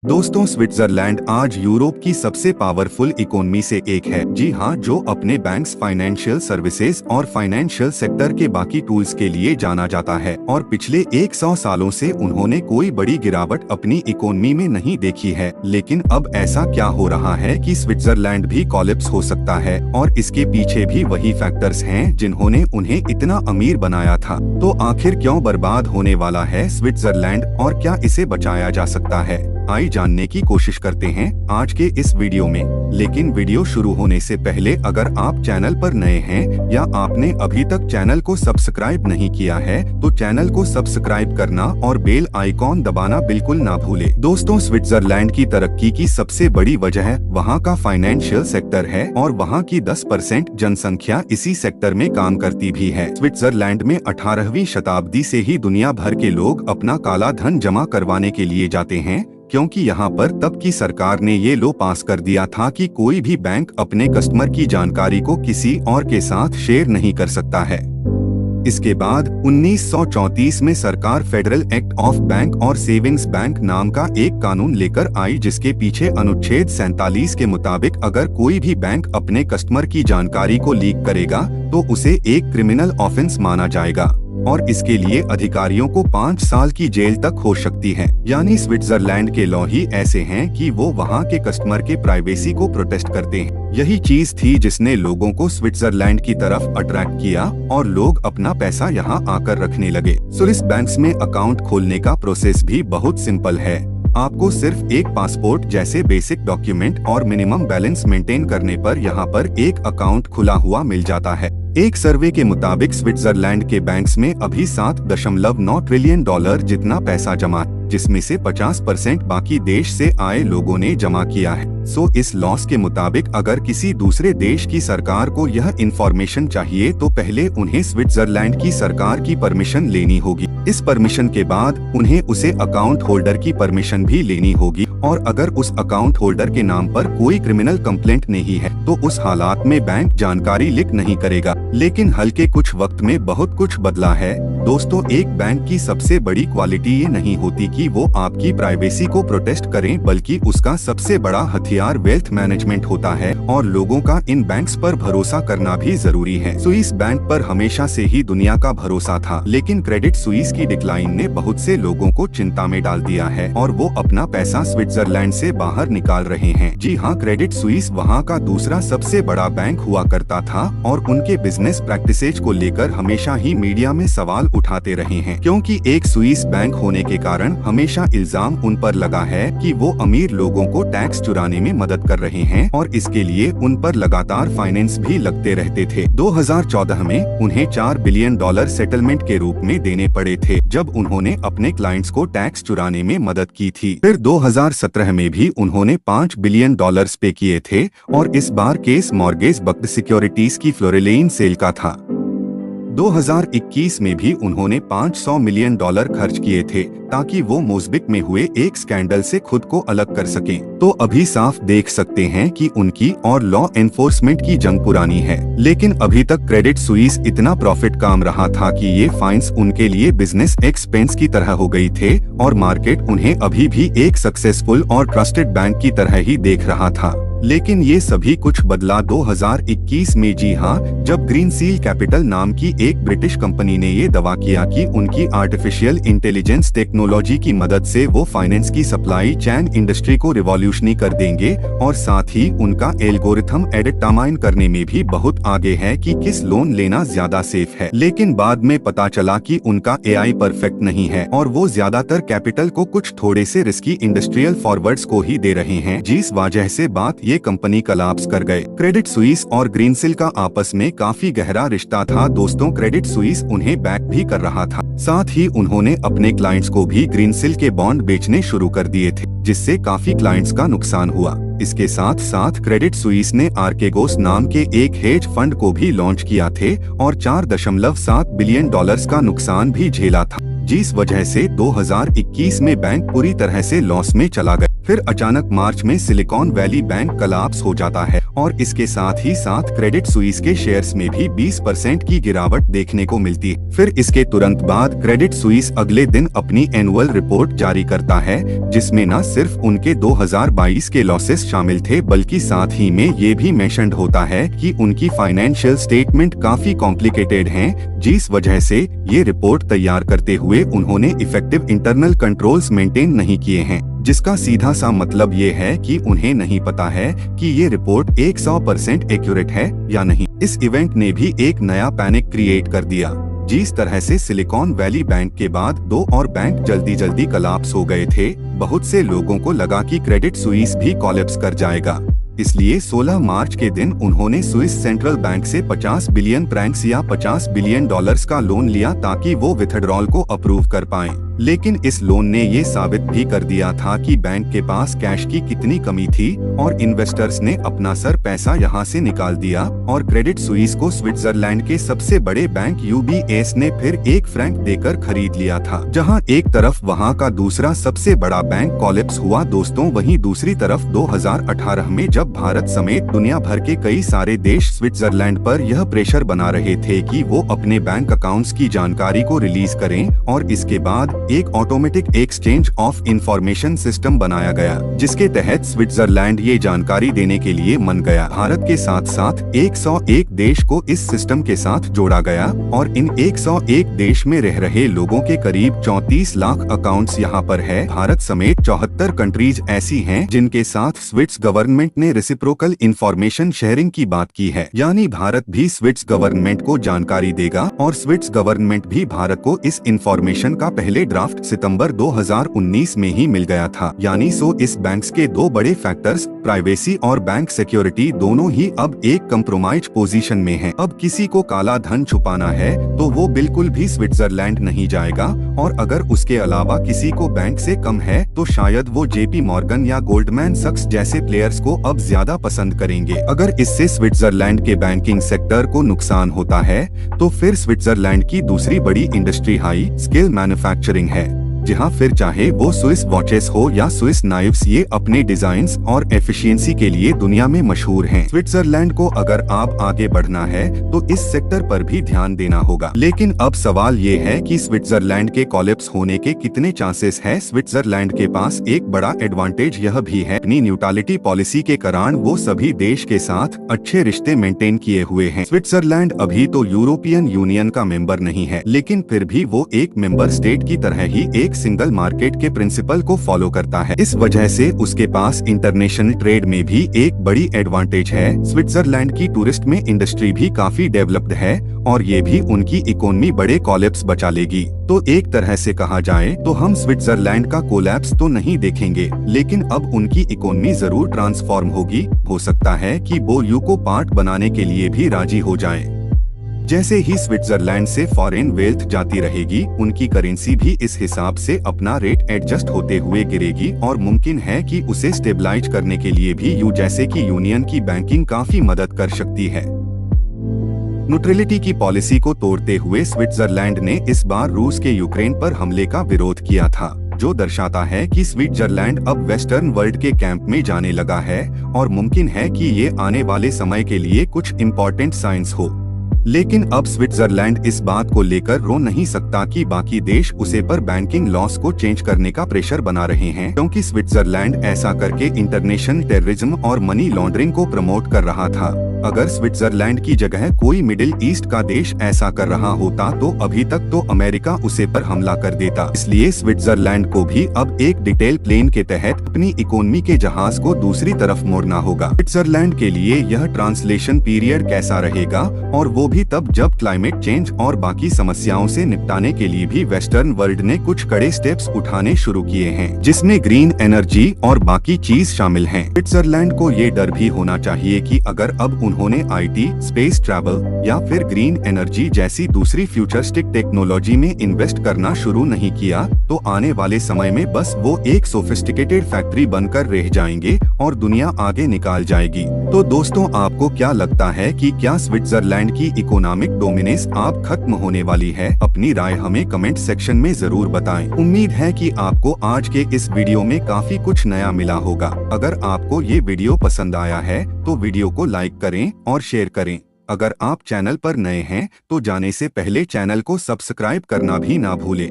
दोस्तों, स्विट्जरलैंड आज यूरोप की सबसे पावरफुल इकोनॉमी से एक है। जी हाँ, जो अपने बैंक्स, फाइनेंशियल सर्विसेज और फाइनेंशियल सेक्टर के बाकी टूल्स के लिए जाना जाता है। और पिछले 100 सालों से उन्होंने कोई बड़ी गिरावट अपनी इकोनॉमी में नहीं देखी है। लेकिन अब ऐसा क्या हो रहा है कि स्विट्जरलैंड भी कोलैप्स हो सकता है, और इसके पीछे भी वही फैक्टर्स हैं जिन्होंने उन्हें इतना अमीर बनाया था। तो आखिर क्यों बर्बाद होने वाला है स्विट्जरलैंड, और क्या इसे बचाया जा सकता है? आइए जानने की कोशिश करते हैं आज के इस वीडियो में। लेकिन वीडियो शुरू होने से पहले अगर आप चैनल पर नए हैं या आपने अभी तक चैनल को सब्सक्राइब नहीं किया है तो चैनल को सब्सक्राइब करना और बेल आइकॉन दबाना बिल्कुल ना भूले। दोस्तों, स्विट्जरलैंड की तरक्की की सबसे बड़ी वजह वहाँ का फाइनेंशियल सेक्टर है, और वहाँ की 10% जनसंख्या इसी सेक्टर में काम करती भी है। स्विट्जरलैंड में 18वीं शताब्दी से ही दुनिया भर के लोग अपना काला धन जमा करवाने के लिए जाते हैं, क्योंकि यहाँ पर तब की सरकार ने ये लॉ पास कर दिया था कि कोई भी बैंक अपने कस्टमर की जानकारी को किसी और के साथ शेयर नहीं कर सकता है। इसके बाद 1934 में सरकार फेडरल एक्ट ऑफ बैंक और सेविंग्स बैंक नाम का एक कानून लेकर आई, जिसके पीछे अनुच्छेद 47 के मुताबिक अगर कोई भी बैंक अपने कस्टमर की जानकारी को लीक करेगा तो उसे एक क्रिमिनल ऑफेंस माना जाएगा, और इसके लिए अधिकारियों को 5 साल की जेल तक हो सकती है। यानी स्विट्जरलैंड के लॉ ही ऐसे हैं कि वो वहाँ के कस्टमर के प्राइवेसी को प्रोटेक्ट करते हैं। यही चीज थी जिसने लोगों को स्विट्जरलैंड की तरफ अट्रैक्ट किया, और लोग अपना पैसा यहाँ आकर रखने लगे। स्विस बैंक्स में अकाउंट खोलने का प्रोसेस भी बहुत सिंपल है। आपको सिर्फ एक पासपोर्ट जैसे बेसिक डॉक्यूमेंट और मिनिमम बैलेंस मेंटेन करने पर यहाँ पर एक अकाउंट खुला हुआ मिल जाता है। एक सर्वे के मुताबिक स्विट्जरलैंड के बैंक्स में अभी $7.9 ट्रिलियन जितना पैसा जमा, जिसमें से 50% बाकी देश से आए लोगों ने जमा किया है। इस लॉस के मुताबिक अगर किसी दूसरे देश की सरकार को यह इंफॉर्मेशन चाहिए तो पहले उन्हें स्विट्जरलैंड की सरकार की परमिशन लेनी होगी। इस परमिशन के बाद उन्हें उसे अकाउंट होल्डर की परमिशन भी लेनी होगी, और अगर उस अकाउंट होल्डर के नाम पर कोई क्रिमिनल कंप्लेंट नहीं है तो उस हालात में बैंक जानकारी लीक नहीं करेगा। लेकिन हल्के कुछ वक्त में बहुत कुछ बदला है। दोस्तों, एक बैंक की सबसे बड़ी क्वालिटी ये नहीं होती कि वो आपकी प्राइवेसी को प्रोटेक्ट करें, बल्कि उसका सबसे बड़ा हथियार वेल्थ मैनेजमेंट होता है, और लोगों का इन बैंक्स पर भरोसा करना भी जरूरी है। स्विस बैंक पर हमेशा से ही दुनिया का भरोसा था, लेकिन क्रेडिट स्विस की डिक्लाइन ने बहुत से लोगों को चिंता में डाल दिया है, और वो अपना पैसा स्विट्जरलैंड से बाहर निकाल रहे हैं। जी हाँ, क्रेडिट स्विस वहाँ का दूसरा सबसे बड़ा बैंक हुआ करता था, और उनके बिजनेस प्रैक्टिसेज को लेकर हमेशा ही मीडिया में सवाल उठाते रहे हैं, क्योंकि एक स्विस बैंक होने के कारण हमेशा इल्जाम उन पर लगा है कि वो अमीर लोगों को टैक्स चुराने में मदद कर रहे हैं, और इसके लिए उन पर लगातार फाइनेंस भी लगते रहते थे। 2014 में उन्हें $4 बिलियन सेटलमेंट के रूप में देने पड़े थे, जब उन्होंने अपने क्लाइंट्स को टैक्स चुराने में मदद की थी। फिर 2017 में भी उन्होंने $5 बिलियन पे किए थे, और इस बार केस मॉर्गेज बक्ड सिक्योरिटीज की फ्लोरिलेन सेल का था। 2021 में भी उन्होंने $500 मिलियन खर्च किए थे ताकि वो मोज़म्बिक में हुए एक स्कैंडल से खुद को अलग कर सकें। तो अभी साफ देख सकते हैं कि उनकी और लॉ एनफोर्समेंट की जंग पुरानी है। लेकिन अभी तक क्रेडिट स्विस इतना प्रॉफिट काम रहा था कि ये फाइन्स उनके लिए बिजनेस एक्सपेंस की तरह हो गई थे, और मार्केट उन्हें अभी भी एक सक्सेसफुल और ट्रस्टेड बैंक की तरह ही देख रहा था। लेकिन ये सभी कुछ बदला 2021 में। जी हाँ, जब ग्रीनसील कैपिटल नाम की एक ब्रिटिश कंपनी ने ये दावा किया कि उनकी आर्टिफिशियल इंटेलिजेंस टेक्नोलॉजी की मदद से वो फाइनेंस की सप्लाई चेन इंडस्ट्री को रिवॉल्यूशनी कर देंगे, और साथ ही उनका एल्गोरिथम डिटरमाइन करने में भी बहुत आगे है कि किस लोन लेना ज्यादा सेफ है। लेकिन बाद में पता चला कि उनका एआई परफेक्ट नहीं है, और वो ज्यादातर कैपिटल को कुछ थोड़े से रिस्की इंडस्ट्रियल फॉरवर्ड्स को ही दे रहे हैं, जिस वजह से बात ये कंपनी कोलैप्स कर गए। क्रेडिट स्विस और ग्रीनसिल का आपस में काफी गहरा रिश्ता था। दोस्तों, क्रेडिट स्विस उन्हें बैक भी कर रहा था, साथ ही उन्होंने अपने क्लाइंट्स को भी ग्रीनसिल के बॉन्ड बेचने शुरू कर दिए थे, जिससे काफी क्लाइंट्स का नुकसान हुआ। इसके साथ साथ क्रेडिट स्विस ने आर्केगोस नाम के एक हेज फंड को भी लॉन्च किया थे, और $4.7 बिलियन का नुकसान भी झेला था, जिस वजह से 2021 में बैंक पूरी तरह से लॉस में चला गया। फिर अचानक मार्च में सिलिकॉन वैली बैंक कोलैप्स हो जाता है और इसके साथ ही साथ क्रेडिट सुइस के शेयर्स में भी 20% की गिरावट देखने को मिलती है। फिर इसके तुरंत बाद क्रेडिट सुइस अगले दिन अपनी एनुअल रिपोर्ट जारी करता है, जिसमें न सिर्फ उनके 2022 के लॉसेस शामिल थे बल्कि साथ ही में ये भी मेंशन्ड होता है कि उनकी फाइनेंशियल स्टेटमेंट काफी कॉम्प्लिकेटेड हैं, जिस वजह से ये रिपोर्ट तैयार करते हुए उन्होंने इफेक्टिव इंटरनल कंट्रोल्स मेंटेन नहीं किए हैं, जिसका सीधा सा मतलब ये है कि उन्हें नहीं पता है कि ये रिपोर्ट 100% एक्यूरेट है या नहीं। इस इवेंट ने भी एक नया पैनिक क्रिएट कर दिया। जिस तरह से सिलिकॉन वैली बैंक के बाद 2 और बैंक जल्दी कोलैप्स हो गए थे, बहुत से लोगों को लगा कि क्रेडिट सुइस भी कोलैप्स कर जाएगा। इसलिए 16 मार्च के दिन उन्होंने स्विस सेंट्रल बैंक से 50 बिलियन फ्रैंक्स या $50 बिलियन का लोन लिया ताकि वो विथड्रॉल को अप्रूव कर पाएं। लेकिन इस लोन ने ये साबित भी कर दिया था कि बैंक के पास कैश की कितनी कमी थी और इन्वेस्टर्स ने अपना सर पैसा यहाँ से निकाल दिया और क्रेडिट सुइस को स्विट्जरलैंड के सबसे बड़े बैंक UBS ने फिर 1 फ्रैंक देकर खरीद लिया था। जहाँ एक तरफ वहाँ का दूसरा सबसे बड़ा बैंक कोलैप्स हुआ दोस्तों, वहीं दूसरी तरफ 2018 में जब भारत समेत दुनिया भर के कई सारे देश स्विट्जरलैंड पर यह प्रेशर बना रहे थे कि वो अपने बैंक अकाउंट्स की जानकारी को रिलीज करें और इसके बाद एक automatic exchange of information system बनाया गया, जिसके तहत स्विट्जरलैंड ये जानकारी देने के लिए मन गया। भारत के साथ साथ 101 देश को इस सिस्टम के साथ जोड़ा गया और इन 101 देश में रह रहे लोगों के करीब 34 लाख अकाउंट्स यहाँ पर है। भारत समेत 74 कंट्रीज ऐसी हैं जिनके साथ स्विट्स गवर्नमेंट ने रेसिप्रोकल इंफॉर्मेशन शेयरिंग की बात की है, यानी भारत भी स्विट्स गवर्नमेंट को जानकारी देगा और स्विट्स गवर्नमेंट भी भारत को इस इंफॉर्मेशन का पहले ड्राफ्ट सितंबर 2019 में ही मिल गया था। यानी इस बैंक्स के 2 बड़े फैक्टर्स प्राइवेसी और बैंक सिक्योरिटी दोनों ही अब एक कंप्रोमाइज पोजीशन में हैं। अब किसी को काला धन छुपाना है तो वो बिल्कुल भी स्विट्जरलैंड नहीं जाएगा और अगर उसके अलावा किसी को बैंक से कम है तो शायद वो JP मॉर्गन या गोल्डमैन सक्स जैसे प्लेयर्स को अब ज्यादा पसंद करेंगे। अगर इससे स्विट्जरलैंड के बैंकिंग सेक्टर को नुकसान होता है तो फिर स्विट्जरलैंड की दूसरी बड़ी इंडस्ट्री हाई स्किल मैन्युफैक्चरिंग है, जहां फिर चाहे वो स्विस वॉचेस हो या स्विस नाइफ्स, ये अपने डिजाइन्स और एफिशिएंसी के लिए दुनिया में मशहूर हैं। स्विट्जरलैंड को अगर आप आगे बढ़ना है तो इस सेक्टर पर भी ध्यान देना होगा। लेकिन अब सवाल ये है कि स्विट्जरलैंड के कोलैप्स होने के कितने चांसेस है। स्विट्जरलैंड के पास एक बड़ा एडवांटेज यह भी है, अपनी न्यूट्रलिटी पॉलिसी के कारण वो सभी देश के साथ अच्छे रिश्ते मेंटेन किए हुए हैं। स्विट्जरलैंड अभी तो यूरोपियन यूनियन का मेंबर नहीं है, लेकिन फिर भी वो एक मेंबर स्टेट की तरह ही एक सिंगल मार्केट के प्रिंसिपल को फॉलो करता है। इस वजह से उसके पास इंटरनेशनल ट्रेड में भी एक बड़ी एडवांटेज है। स्विट्जरलैंड की टूरिस्ट में इंडस्ट्री भी काफी डेवलप्ड है और ये भी उनकी इकोनॉमी बड़े कोलैप्स बचा लेगी। तो एक तरह से कहा जाए तो हम स्विट्जरलैंड का कोलैप्स तो नहीं देखेंगे, लेकिन अब उनकी इकोनॉमी जरूर ट्रांसफॉर्म होगी। हो सकता है कि वो यू को पार्ट बनाने के लिए भी राजी हो जाए। जैसे ही स्विट्जरलैंड से फॉरेन वेल्थ जाती रहेगी, उनकी करेंसी भी इस हिसाब से अपना रेट एडजस्ट होते हुए गिरेगी और मुमकिन है कि उसे स्टेबलाइज करने के लिए भी यू जैसे की यूनियन की बैंकिंग काफी मदद कर सकती है। न्यूट्रलिटी की पॉलिसी को तोड़ते हुए स्विट्जरलैंड ने इस बार रूस के यूक्रेन पर हमले का विरोध किया था, जो दर्शाता है कि स्विट्जरलैंड अब वेस्टर्न वर्ल्ड के कैंप में जाने लगा है और मुमकिन है कि ये आने वाले समय के लिए कुछ इम्पोर्टेंट साइंस हो। लेकिन अब स्विट्जरलैंड इस बात को लेकर रो नहीं सकता कि बाकी देश उसे पर बैंकिंग लॉस को चेंज करने का प्रेशर बना रहे हैं, क्योंकि स्विट्जरलैंड ऐसा करके इंटरनेशनल टेररिज्म और मनी लॉन्ड्रिंग को प्रमोट कर रहा था। अगर स्विट्जरलैंड की जगह कोई मिडिल ईस्ट का देश ऐसा कर रहा होता तो अभी तक तो अमेरिका उसे पर हमला कर देता। इसलिए स्विट्जरलैंड को भी अब एक डिटेल प्लान के तहत अपनी इकोनॉमी के जहाज को दूसरी तरफ मोड़ना होगा। स्विट्जरलैंड के लिए यह ट्रांसलेशन पीरियड कैसा रहेगा, और वो भी तब जब क्लाइमेट चेंज और बाकी समस्याओं से निपटाने के लिए भी वेस्टर्न वर्ल्ड ने कुछ कड़े स्टेप्स उठाने शुरू किए हैं, जिसमें ग्रीन एनर्जी और बाकी चीज शामिल हैं। स्विट्जरलैंड को ये डर भी होना चाहिए कि अगर अब उन्होंने IT, स्पेस ट्रैवल या फिर ग्रीन एनर्जी जैसी दूसरी फ्यूचरिस्टिक टेक्नोलॉजी में इन्वेस्ट करना शुरू नहीं किया तो आने वाले समय में बस वो एक सोफिस्टिकेटेड फैक्ट्री बनकर रह जाएंगे और दुनिया आगे निकाल जाएगी। तो दोस्तों, आपको क्या लगता है कि क्या स्विट्जरलैंड की इकोनॉमिक डोमिनेंस आप खत्म होने वाली है? अपनी राय हमें कमेंट सेक्शन में जरूर बताएं। उम्मीद है कि आपको आज के इस वीडियो में काफी कुछ नया मिला होगा। अगर आपको ये वीडियो पसंद आया है तो वीडियो को लाइक करें और शेयर करें। अगर आप चैनल पर नए हैं तो जाने से पहले चैनल को सब्सक्राइब करना भी ना भूलें।